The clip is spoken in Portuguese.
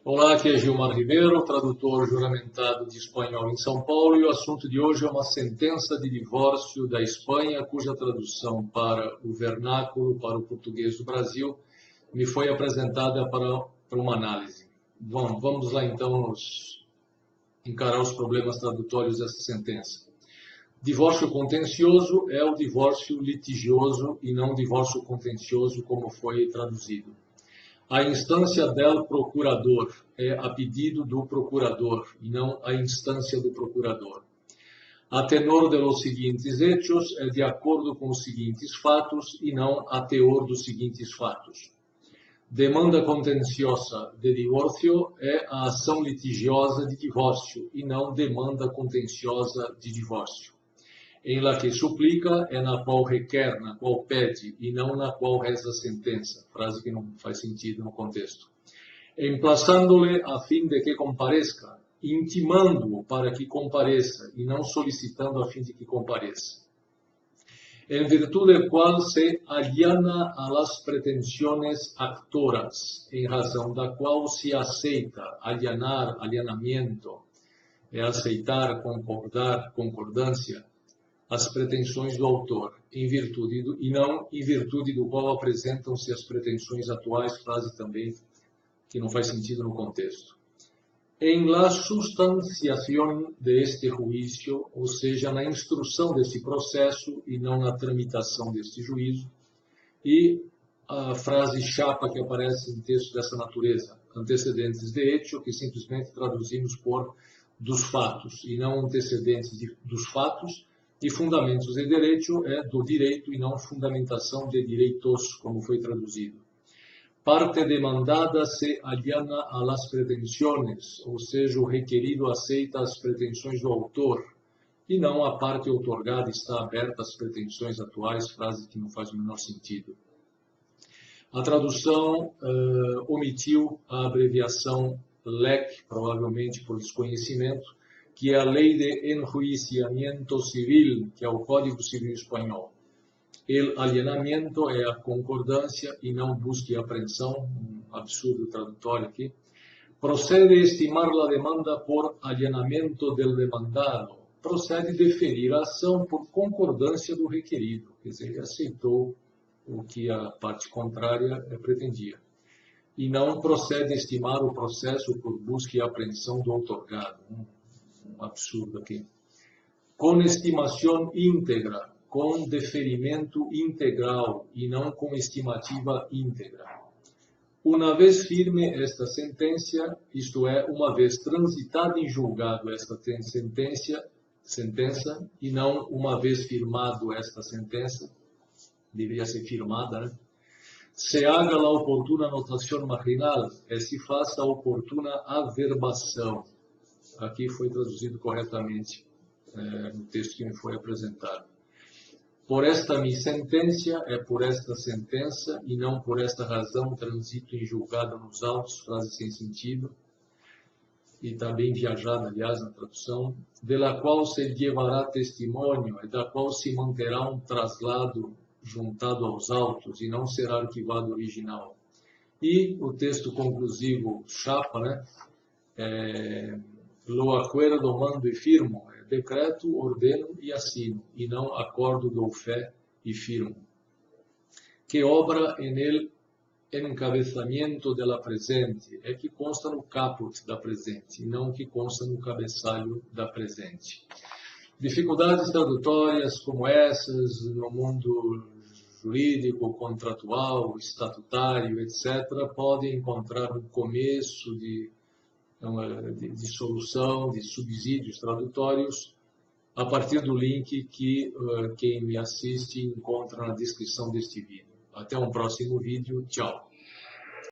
Olá, aqui é Gilmar Ribeiro, tradutor juramentado de espanhol em São Paulo, e o assunto de hoje é uma sentença de divórcio da Espanha, cuja tradução para o vernáculo, para o português do Brasil, me foi apresentada para uma análise. Bom, vamos lá então encarar os problemas tradutórios dessa sentença. Divórcio contencioso é o divórcio litigioso e não divórcio contencioso, como foi traduzido. A instância del procurador é a pedido do procurador e não a instância do procurador. A tenor de los seguintes hechos é de acordo com os seguintes fatos e não a teor dos seguintes fatos. Demanda contenciosa de divórcio é a ação litigiosa de divórcio e não demanda contenciosa de divórcio. Em la que suplica é na qual requer, na qual pede, e não na qual reza a sentença, frase que não faz sentido no contexto. Emplaçando-lhe a fim de que compareça, intimando-o para que compareça, e não solicitando a fim de que compareça. En virtud del cual se allana a las pretensiones actoras, em razão da qual se aceita, allanar, allanamiento, é aceitar, concordar, concordância, as pretensões do autor, e não em virtude do qual apresentam-se as pretensões atuais, frase também que não faz sentido no contexto. Em la sustanciación de este juízo, ou seja, na instrução desse processo e não na tramitação deste juízo, e a frase chapa que aparece em texto dessa natureza, antecedentes de hecho, que simplesmente traduzimos por dos fatos, e não antecedentes dos fatos, e fundamentos de direito é do direito e não fundamentação de direitos, como foi traduzido. Parte demandada se allana a las pretensiones, ou seja, o requerido aceita as pretensões do autor, e não a parte outorgada está aberta às pretensões atuais, frase que não faz o menor sentido. A tradução omitiu a abreviação LEC, provavelmente por desconhecimento, que é a Lei de Enjuiciamiento Civil, que é o Código Civil Espanhol. El alienamiento é a concordância e não busca e apreensão, um absurdo tradutório aqui. Procede estimar a demanda por alienamento del demandado. Procede deferir a ação por concordância do requerido, quer dizer, ele aceitou o que a parte contrária pretendia. E não procede estimar o processo por busca e apreensão do outorgado. Um absurdo aqui. Com estimação íntegra, com deferimento integral e não com estimativa íntegra. Uma vez firme esta sentença, isto é, uma vez transitada em julgado esta sentença, e não uma vez firmado esta sentença, deveria ser firmada, né? Se haga a oportuna anotação marginal, se faça a oportuna averbação. Aqui foi traduzido corretamente no texto que me foi apresentado. Por esta mi sentença, é por esta sentença, e não por esta razão, transito em julgado nos autos, frase sem sentido, e está bem viajada, aliás, na tradução, de la qual se llevará testemunho, e da qual se manterá um traslado juntado aos autos, e não será arquivado original. E o texto conclusivo, chapa, né? Lo acuerdo, mando e firmo, decreto, ordeno e assino, e não acordo, dou fé e firmo. Que obra en el encabeçamento de la presente, é que consta no caput da presente, e não que consta no cabeçalho da presente. Dificuldades tradutórias como essas, no mundo jurídico, contratual, estatutário, etc., podem encontrar no começo de solução, de subsídios tradutórios, a partir do link que quem me assiste encontra na descrição deste vídeo. Até um próximo vídeo. Tchau.